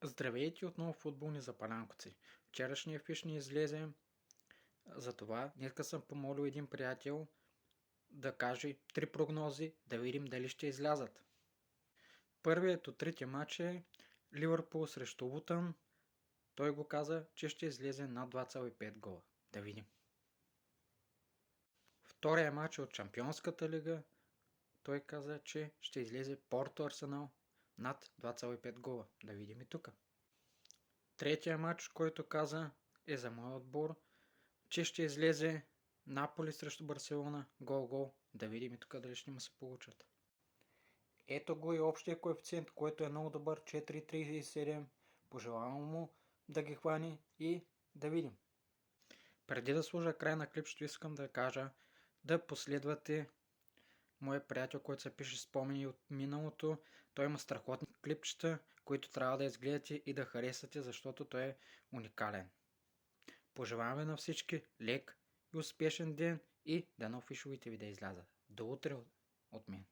Здравейте отново, футболни запалянковци. Вчерашния фиш не излезе, затова днеска съм помолил един приятел да каже 3 прогнози, да видим дали ще излязат. Първият от трите матча е Ливърпул срещу Лутън. Той го каза, че ще излезе над 2,5 гола. Да видим. Втория матч е от Шампионската лига. Той каза, че ще излезе Порто Арсенал над 2,5 гола. Да видим и тук. Третия матч, който каза, е за моя отбор, че ще излезе Наполи срещу Барселона, гол-гол. Да видим и тук дали ще му се получат. Ето го и общия коефициент, който е много добър, 4,37. Пожелавам му да ги хвани и да видим. Преди да сложа край на клипчето, искам да кажа да последвате моя приятел, който се пише спомени от миналото. Той има страхотни клипчета, които трябва да изгледате и да харесате, защото той е уникален. Пожелаваме на всички лек и успешен ден и дано фишовите ви да излязат. До утре от мен.